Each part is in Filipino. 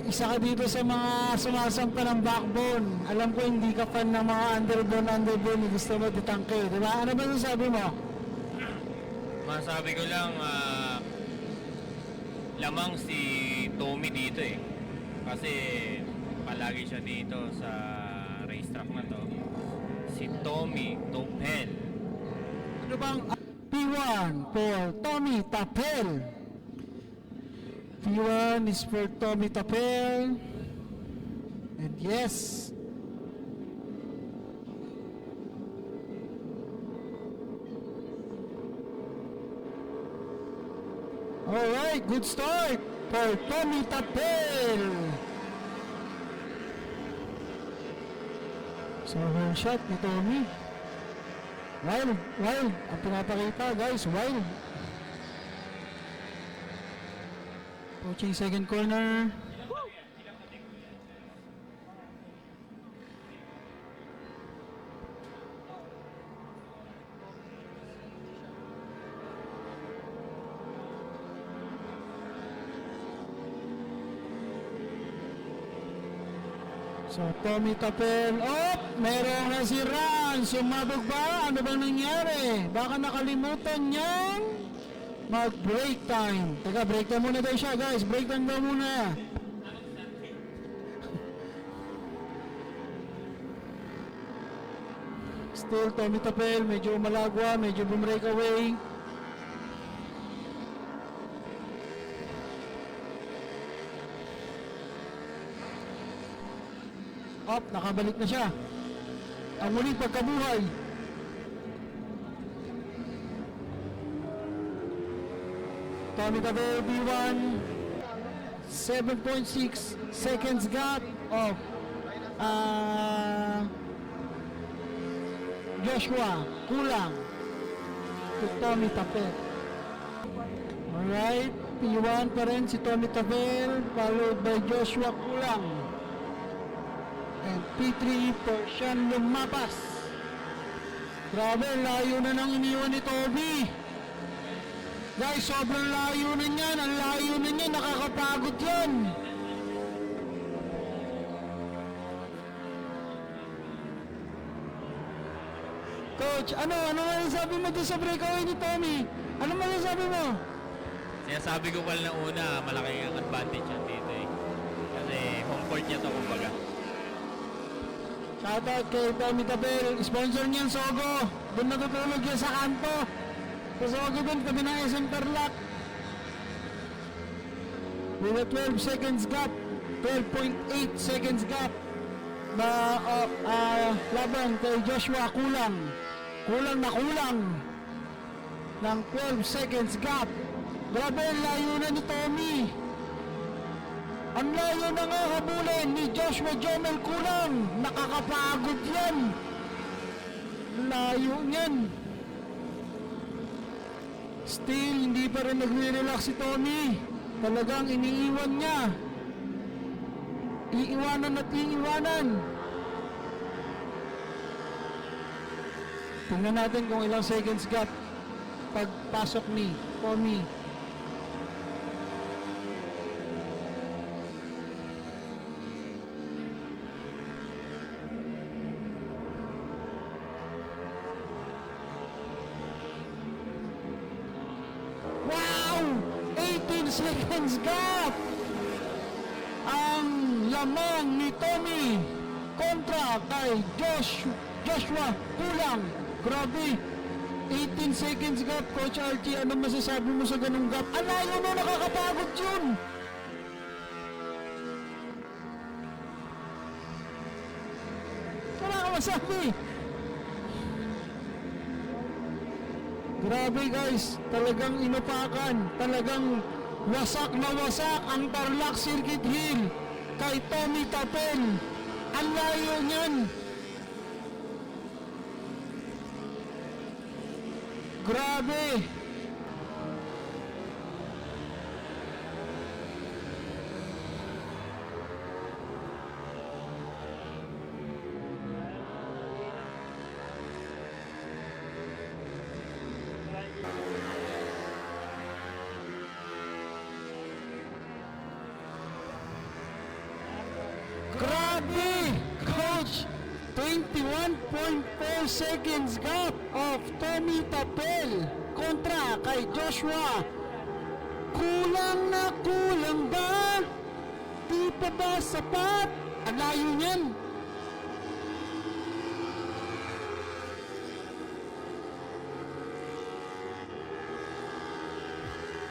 isa ka dito sa mga sumasampa ng backbone. Alam ko hindi ka fan ng mga underbone. Gusto mo ditangke, di ba? Ano ba sabi mo? Masabi ko lang, lamang si Tommy dito eh. Kasi palagi siya dito sa racetrack na to. Si Tommy Topel. Ano bang P1 for Tommy Tapel? P1 is for Tommy Tapel. And yes, alright, good start for Tommy Tapel. So, whole shot ni Tommy. Wild. Ang pinapakita, guys, wild. Approaching second corner. So, Tommy Tapel, merong nasiran, sumabog ba? Ano bang nangyari? Baka nakalimutan niyang mag-break time. Teka, break time muna daw siya, guys. Break time daw muna. Still, Tommy Tapel, medyo malagwa, medyo bumbreak away. Nakabalik na siya. Ang muling pagkabuhay. Tommy Tapel, B1. 7.6 seconds gap of Joshua Kulang to Tommy Tapel. Alright, P1 pa rin si Tommy Tapel, followed by Joshua Kulang. And P3 for Sean Lumapas. Grabe, layo na nang iniwan ni Toby. Guys, sobrang layo na niyan. Ang layo na niyan, nakakapagod yan. Coach, ano sabi mo doon sa breakaway ni Tommy? Ano masasabi mo? Sinasabi ko pala na una, malaki ang advantage yan dito eh. Kasi home court niya to kumbaga. Shoutout kay Tommy Tapel, sponsor niyan Sogo. Doon natutulog yan sa kanto. Sa Sogo doon, kami ng SM Tarlac. With a 12 seconds gap, 12.8 seconds gap na laban kay Joshua Kulang. Kulang na kulang ng 12 seconds gap. Grabe, layo na ni Tommy. Ang layo na nga habulin ni Joshua Jomel Kulang. Nakakapagod yan. Layo niyan. Still, hindi pa rin nagre-relax si Tommy. Talagang iniiwan niya. Iiwanan at iiwanan. Tingnan natin kung ilang seconds gap pagpasok ni Tommy. Wow! 18 seconds gap! Ang lamang ni Tommy kontra kay Joshua Kulang. Grabe! 18 seconds gap, Coach Archie. Ano masasabi mo sa ganung gap? Alayo mo, nakakapagod yun! Wala ka masabi! Grabe guys, talagang inupakan, talagang wasak na wasak ang Tarlac Circuit Hill kay Tommy Tapel. Ang layo niyan. Grabe. coach. 21.4 seconds gap of Tommy Tapel kontra kay Joshua. Kulang na kulang ba? Di pa ba sapat? Ang layo niyan.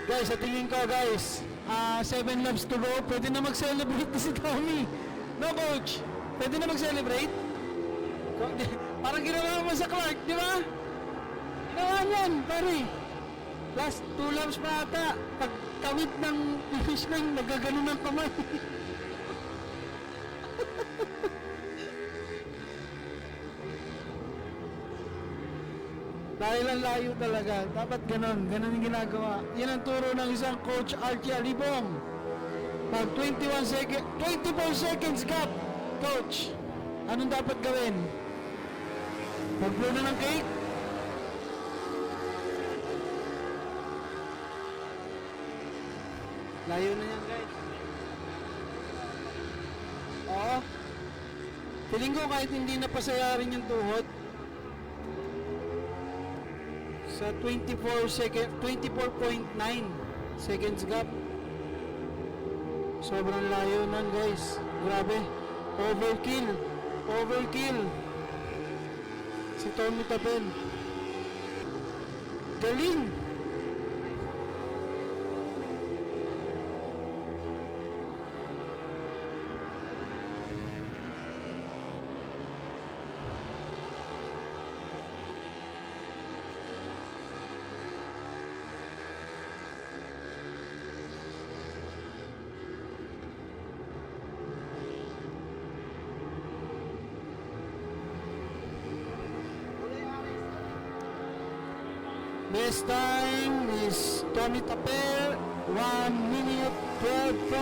Guys, sa tingin ko guys, 7 laps to go. Pwede na mag-celebrate na si Tommy. No, coach? Pwede na mag-celebrate? Parang ginawa mo sa Clark, di ba? Ginawa niyan, pare. Last 2 laps pa ata. Pagkawit ng finish line, nagagano ng kamay. Dahil ang layo talaga. Dapat ganon. Ganon yung ginagawa. Yan ang turo ng isang coach, Archie Alibong. Pag 24 seconds gap, coach, anong dapat gawin? Mag-blow na ng cake? Layo na yan, guys. Oo. Feeling ko kahit hindi na pasayarin yung tuhod, sa 24.9 seconds gap, sobrang layo nan, guys. Grabe. Overkill si Tommy Tapel. Galing. Best time is Tommy Tapel, 1 minute 12.2,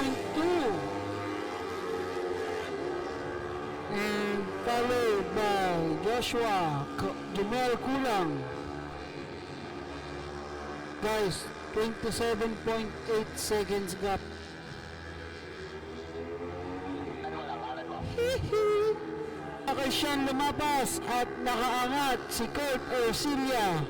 and followed by Joshua Jumel Kulang. Guys, 27.8 seconds gap. Kay Sean lumapas at nakaangat si Kurt Ercilia.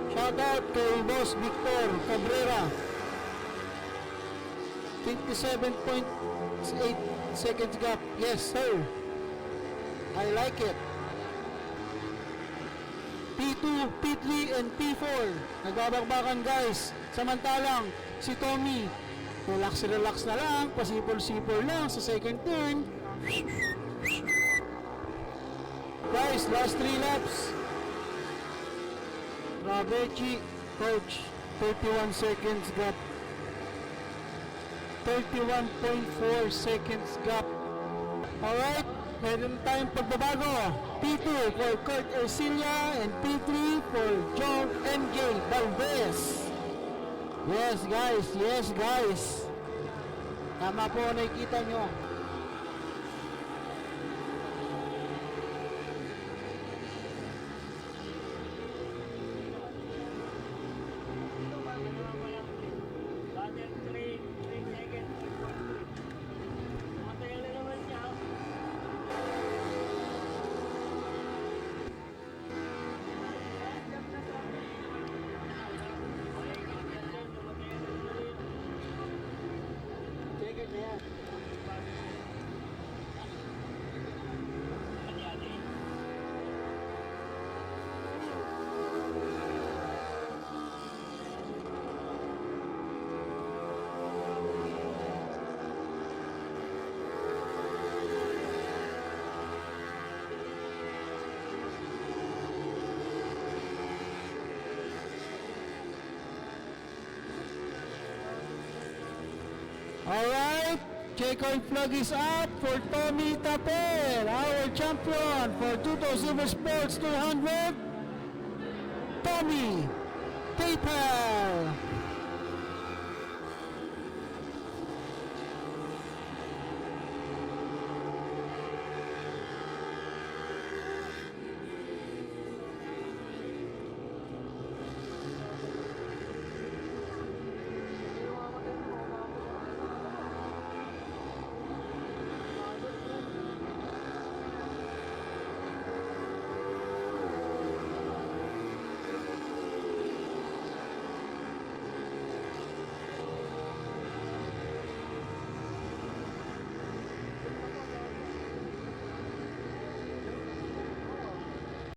Shoutout kay Boss Victor Cabrera. 27.8 seconds gap. Yes, sir. I like it. P2, P3, and P4. Nagbabakbakan, guys. Samantalang si Tommy, relax na lang. Pasipol-sipol lang sa second turn. Guys, last 3 laps. Grabe, coach, 31 seconds gap. 31.4 seconds gap. Alright, meron tayong pagbabago. P2 for Kurt Ercilia and P3 for John MJ Valdez. Yes guys. Tama po, nakikita nyo. Alright, Checkered flag is up for Tommy Tapel, our champion for Tuto Silver Sports 200, Tommy Tapel.